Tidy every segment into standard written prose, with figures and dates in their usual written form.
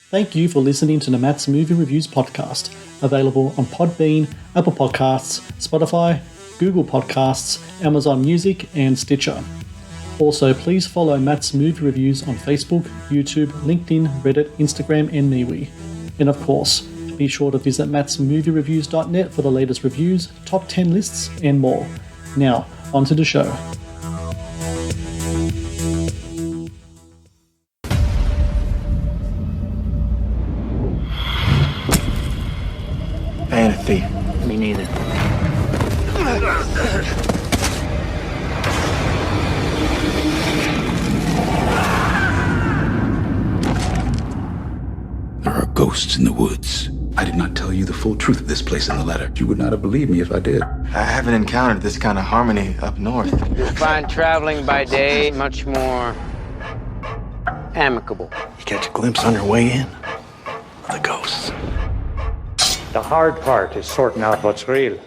Thank you for listening to the Matt's Movie Reviews podcast, available on Podbean, Apple Podcasts, Spotify, Google Podcasts, Amazon Music, and Stitcher. Also, please follow Matt's Movie Reviews on Facebook, YouTube, LinkedIn, Reddit, Instagram, and MeWe. And of course, be sure to visit mattsmoviereviews.net for the latest reviews, top 10 lists, and more. Now, on to the show. I ain't a thief. Me neither. There are ghosts in the woods. I did not tell you the full truth of this place in the letter. You would not have believed me if I did. I haven't encountered this kind of harmony up north. You'll find traveling by day much more amicable. You catch a glimpse on your way in of the ghosts. The hard part is sorting out what's real.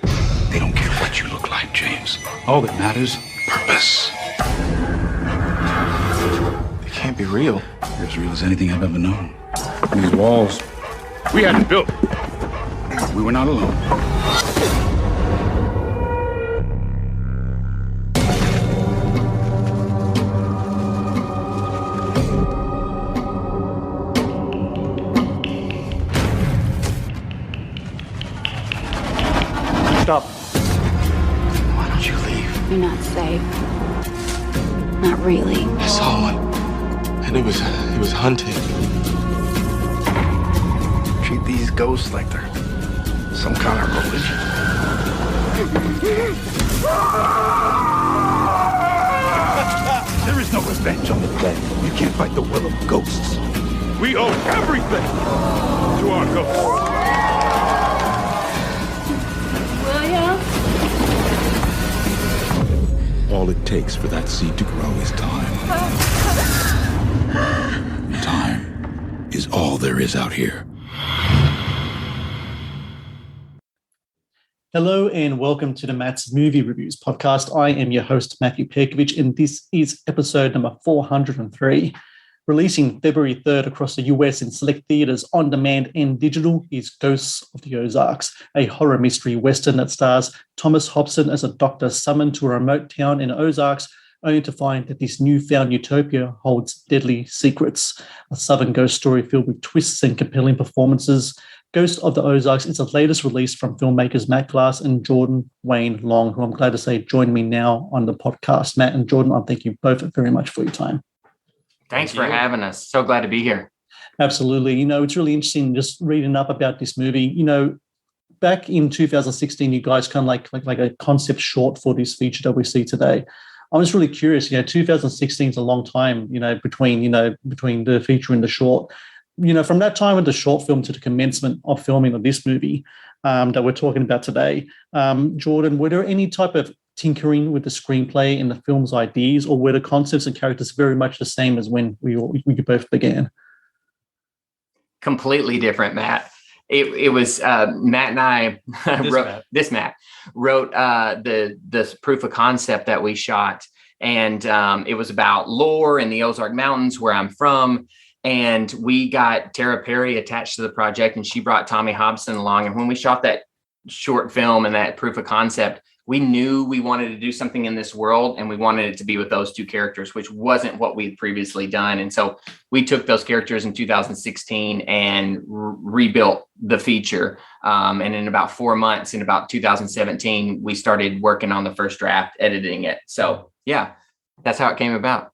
They don't care what you look like, James. All that matters, purpose. It can't be real. You're as real as anything I've ever known. These walls, we hadn't built. We were not alone. Stop. Why don't you leave? You're not safe. Not really. I saw one. And it was hunting. Treat these ghosts like they're some kind of religion. There is no revenge on the dead. You can't fight the will of ghosts. We owe everything to our ghosts. All it takes for that seed to grow is time. Time is all there is out here. Hello and welcome to the Matt's Movie Reviews podcast. I am your host, Matthew Pejkovic, and this is episode number 403. Releasing February 3rd across the US in select theaters on demand and digital is Ghosts of the Ozarks, a horror mystery western that stars Thomas Hobson as a doctor summoned to a remote town in Ozarks, only to find that this newfound utopia holds deadly secrets. A southern ghost story filled with twists and compelling performances. Ghost of the Ozarks is the latest release from filmmakers Matt Glass and Jordan Wayne Long, who I'm glad to say join me now on the podcast. Matt and Jordan, I thank you both very much for your time. Thanks for having us. So glad to be here. Absolutely. It's really interesting just reading up about this movie. Back in 2016, you guys kind of like a concept short for this feature that we see today. I was really curious. 2016 is a long time, between the feature and the short. From that time with the short film to the commencement of filming of this movie that we're talking about today, Jordan, were there any type of tinkering with the screenplay and the film's ideas, or were the concepts and characters very much the same as when we both began? Completely different, Matt. It was Matt and I wrote the proof of concept that we shot, and it was about lore in the Ozark Mountains where I'm from. And we got Tara Perry attached to the project, and she brought Tommy Hobson along. And when we shot that short film and that proof of concept, we knew we wanted to do something in this world, and we wanted it to be with those two characters, which wasn't what we'd previously done. And so we took those characters in 2016 and rebuilt the feature. And in about 4 months, in about 2017, we started working on the first draft, editing it. So yeah, that's how it came about.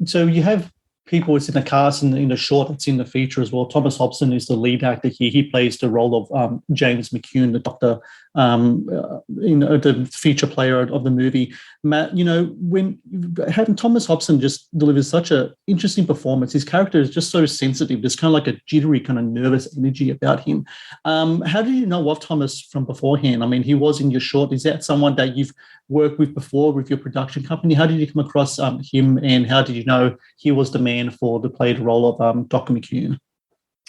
So you have people it's in the cast and in the short that's in the feature as well. Thomas Hobson is the lead actor here. He plays the role of James McCune, the doctor, the feature player of the movie. Matt, when having Thomas Hobson just delivers such an interesting performance, his character is just so sensitive. There's kind of like a jittery, kind of nervous energy about him. How did you know of Thomas from beforehand? I mean, he was in your short. Is that someone that you've worked with before with your production company? How did you come across him, and how did you know he was the man for the played role of Dr. McCune?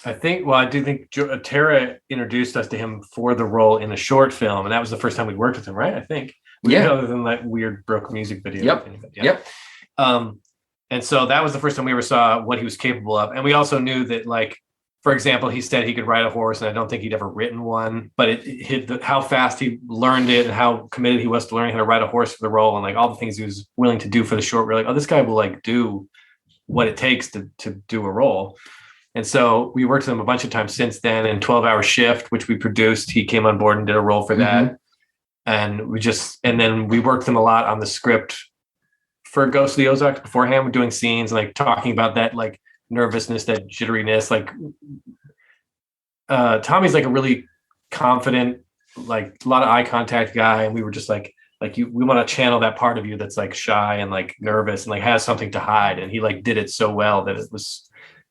I do think Tara introduced us to him for the role in a short film, and that was the first time we worked with him, right? I think. Yeah. Other than that weird broke music video. Yep. And so that was the first time we ever saw what he was capable of. And we also knew that, like, for example, he said he could ride a horse, and I don't think he'd ever ridden one, but it hit how fast he learned it and how committed he was to learning how to ride a horse for the role, and like all the things he was willing to do for the short. We're like, oh, this guy will like do what it takes to do a role. And so we worked with him a bunch of times since then. In 12-Hour Shift, which we produced, he came on board and did a role for that. And then we worked him a lot on the script for Ghost of the Ozarks beforehand. We're doing scenes and like talking about that like nervousness, that jitteriness. Like Tommy's like a really confident, like a lot of eye contact guy, and we were just like we want to channel that part of you that's like shy and like nervous and like has something to hide, and he like did it so well that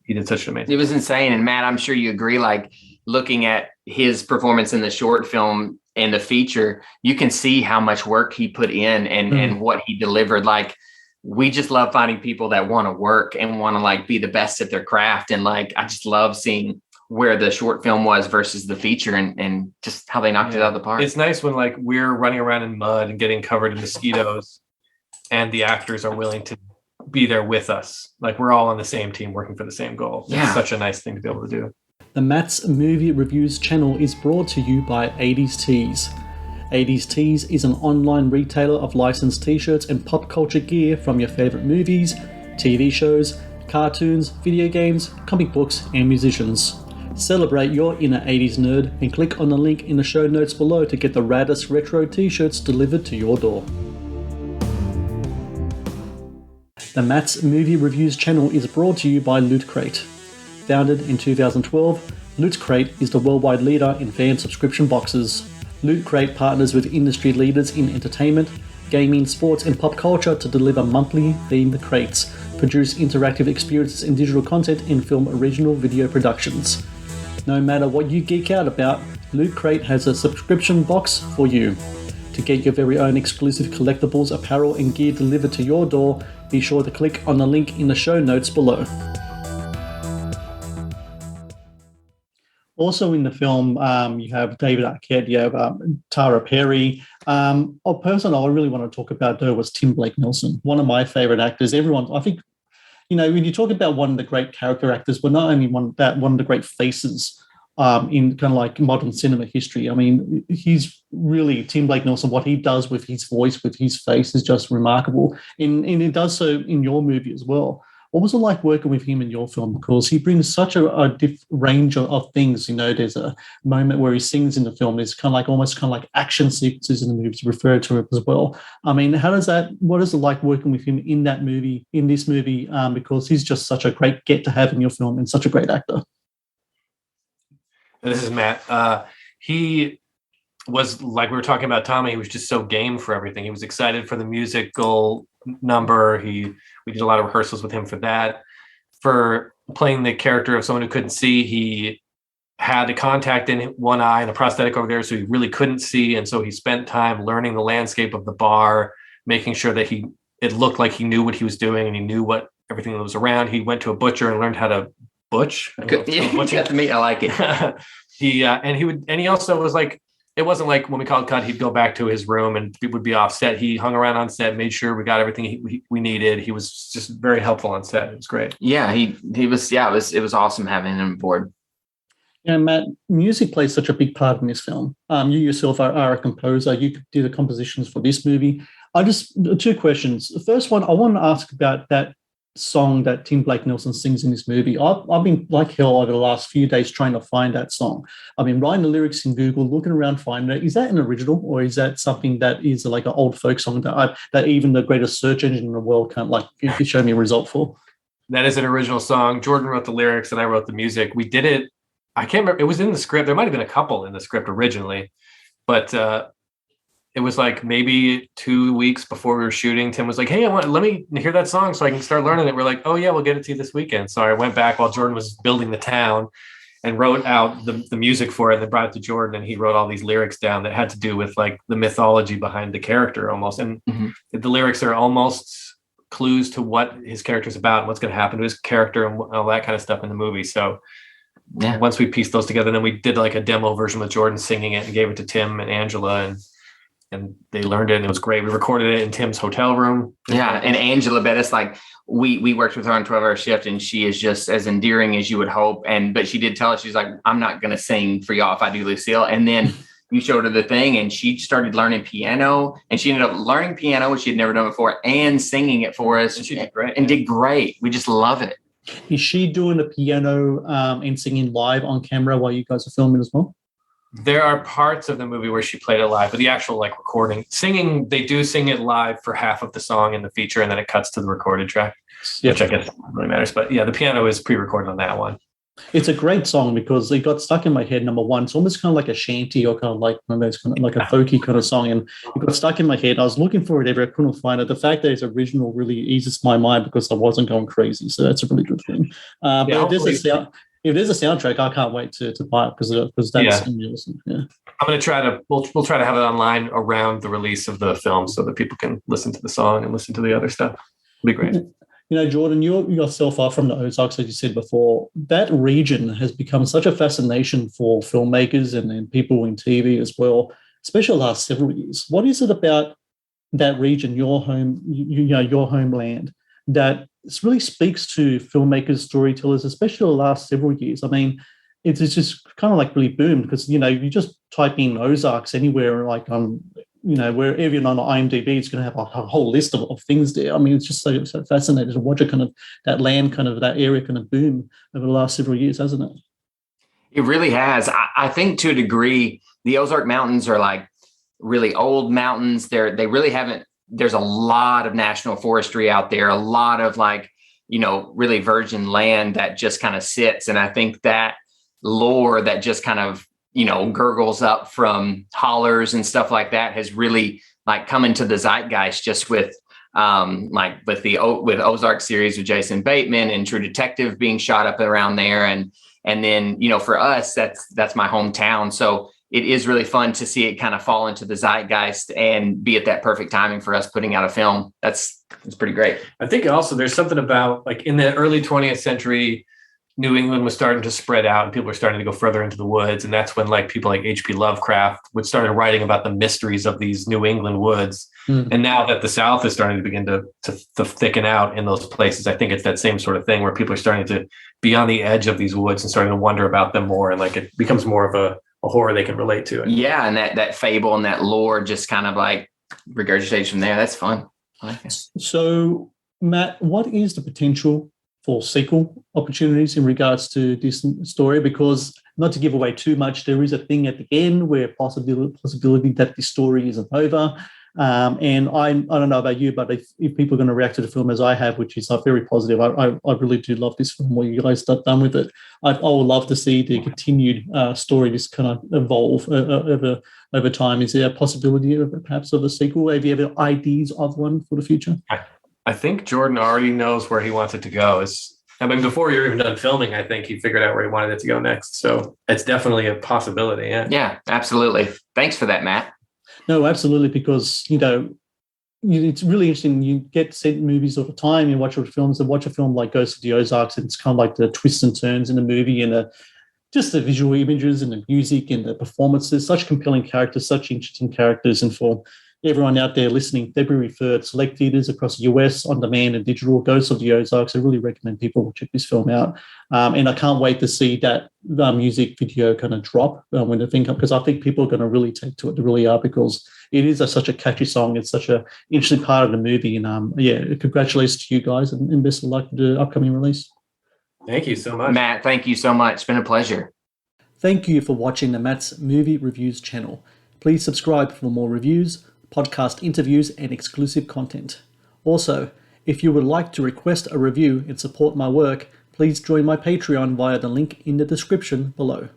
he did such an amazing. It was insane. And Matt, I'm sure you agree, like looking at his performance in the short film and the feature, you can see how much work he put in and what he delivered. Like, we just love finding people that want to work and want to like be the best at their craft. And like, I just love seeing where the short film was versus the feature and just how they knocked it out of the park. It's nice when like we're running around in mud and getting covered in mosquitoes and the actors are willing to be there with us. Like, we're all on the same team working for the same goal. Yeah. It's such a nice thing to be able to do. The Matt's Movie Reviews channel is brought to you by 80s Tees. 80s Tees is an online retailer of licensed t-shirts and pop culture gear from your favorite movies, TV shows, cartoons, video games, comic books, and musicians. Celebrate your inner 80s nerd and click on the link in the show notes below to get the raddest retro t-shirts delivered to your door. The Matt's Movie Reviews channel is brought to you by Loot Crate. Founded in 2012, Loot Crate is the worldwide leader in fan subscription boxes. Loot Crate partners with industry leaders in entertainment, gaming, sports, and pop culture to deliver monthly themed crates, produce interactive experiences and digital content, and film original video productions. No matter what you geek out about, Loot Crate has a subscription box for you. To get your very own exclusive collectibles, apparel, and gear delivered to your door, be sure to click on the link in the show notes below. Also in the film, you have David Arquette, you have Tara Perry. A person I really want to talk about though was Tim Blake Nelson, one of my favorite actors. I think, when you talk about one of the great character actors, but not only one of the great faces in kind of like modern cinema history. I mean, he's really, Tim Blake Nelson, what he does with his voice, with his face is just remarkable. And he does so in your movie as well. What was it like working with him in your film? Because he brings such a range of things. There's a moment where he sings in the film. There's almost like action sequences in the movie referred to it as well. I mean, what is it like working with him in this movie? Because he's just such a great get to have in your film and such a great actor. This is Matt. He was, like we were talking about Tommy, he was just so game for everything. He was excited for the musical number. We did a lot of rehearsals with him for that. For playing the character of someone who couldn't see, he had a contact in one eye and a prosthetic over there, so he really couldn't see. And so he spent time learning the landscape of the bar, making sure that it looked like he knew what he was doing and he knew what everything that was around. He went to a butcher and learned how to butch. Got the meat. I like it. He also was like, it wasn't like when we called cut, he'd go back to his room and it would be off set. He hung around on set, made sure we got everything we needed. He was just very helpful on set. It was great. Yeah, he was. Yeah, it was awesome having him aboard. Yeah, Matt, music plays such a big part in this film. You yourself are a composer. You do the compositions for this movie. Two questions. The first one, I want to ask about that song that Tim Blake Nelson sings in this movie. I've been like hell over the last few days trying to find that song. I've been writing the lyrics in Google, looking around, finding it. Is that an original, or is that something that is like an old folk song that even the greatest search engine in the world can't show me a result for? That is an original song. Jordan wrote the lyrics and I wrote the music. We did it. I can't remember. It was in the script. There might have been a couple in the script originally, but it was like maybe 2 weeks before we were shooting. Tim was like, hey, let me hear that song so I can start learning it. We're like, oh yeah, we'll get it to you this weekend. So I went back while Jordan was building the town and wrote out the music for it and then brought it to Jordan, and he wrote all these lyrics down that had to do with like the mythology behind the character almost. And the lyrics are almost clues to what his character's about and what's going to happen to his character and all that kind of stuff in the movie. So once we pieced those together, then we did like a demo version with Jordan singing it and gave it to Tim and Angela, and and they learned it, and it was great. We recorded it in Tim's hotel room. Yeah, and Angela Bettis, like we worked with her on 12-hour shift, and she is just as endearing as you would hope. But she did tell us, she's like, I'm not going to sing for y'all if I do Lucille. And then you showed her the thing, and she started learning piano, and she ended up learning piano, which she had never done before, and singing it for us. And she did great. And did great. We just love it. Is she doing the piano and singing live on camera while you guys are filming as well? There are parts of the movie where she played it live, but the actual like recording, singing, they do sing it live for half of the song in the feature, and then it cuts to the recorded track, which I guess really matters. But yeah, the piano is pre-recorded on that one. It's a great song because it got stuck in my head. Number one, it's almost kind of like a shanty or kind of like it's kind of like a folky kind of song, and it got stuck in my head. I was looking for it everywhere, I couldn't find it. The fact that it's original really eases my mind because I wasn't going crazy, so that's a really good thing. But if there's a soundtrack, I can't wait to buy it because that's awesome. Yeah, I'm gonna try to we'll try to have it online around the release of the film so that people can listen to the song and listen to the other stuff. It'll be great. You know, Jordan, you yourself are from the Ozarks, as you said before. That region has become such a fascination for filmmakers and people in TV as well, especially the last several years. What is it about that region, your home, your homeland, that really speaks to filmmakers, storytellers, especially the last several years? I mean, it's just kind of like really boomed because, you know, you just type in Ozarks anywhere, like on, you know, wherever you're on IMDb, it's going to have a whole list of things there. I mean, it's just so fascinating to watch it kind of that land, kind of that area kind of boom over the last several years, hasn't it? It really has. I think to a degree, the Ozark Mountains are like really old mountains. They really haven't, there's a lot of national forestry out there, a lot of like, you know, really virgin land that just kind of sits. And I think that lore that just kind of, you know, gurgles up from hollers and stuff like that has really like come into the zeitgeist just with with Ozark series with Jason Bateman and True Detective being shot up around there. And then, you know, for us, that's my hometown. So it is really fun to see it kind of fall into the zeitgeist and be at that perfect timing for us putting out a film. It's pretty great. I think also there's something about like in the early 20th century, New England was starting to spread out and people were starting to go further into the woods. And that's when like people like H.P. Lovecraft would started writing about the mysteries of these New England woods. And now that the South is starting to begin to thicken out in those places, I think it's that same sort of thing where people are starting to be on the edge of these woods and starting to wonder about them more. And like it becomes more of a horror they can relate to. Yeah. And that fable and that lore just kind of like regurgitates from there. That's fun. I like it. So, Matt, what is the potential for sequel opportunities in regards to this story? Because not to give away too much, there is a thing at the end where possibility that the story isn't over. And I don't know about you, but if people are going to react to the film as I have, which is very positive, I really do love this film. What you guys have done with it, I would love to see the continued story just kind of evolve over time. Is there a possibility of perhaps of a sequel? Have you ever ideas of one for the future? I think Jordan already knows where he wants it to go. Before you're even done filming, I think he figured out where he wanted it to go next. So it's definitely a possibility. Yeah, absolutely. Thanks for that, Matt. No, absolutely, because, you know, it's really interesting. You get sent movies all the time. You watch films and watch a film like Ghost of the Ozarks, and it's kind of like the twists and turns in the movie and just the visual images and the music and the performances, such compelling characters, such interesting characters. And for everyone out there listening, February 3rd, select theaters across the US, on demand and digital, Ghosts of the Ozarks. I really recommend people check this film out. And I can't wait to see that music video kind of drop when the thing comes, because I think people are going to really take to it. They really are, because it is such a catchy song. It's such an interesting part of the movie. And congratulations to you guys and best of luck with the upcoming release. Thank you so much. Matt, thank you so much. It's been a pleasure. Thank you for watching the Matt's Movie Reviews channel. Please subscribe for more reviews, podcast interviews, and exclusive content. Also, if you would like to request a review and support my work, please join my Patreon via the link in the description below.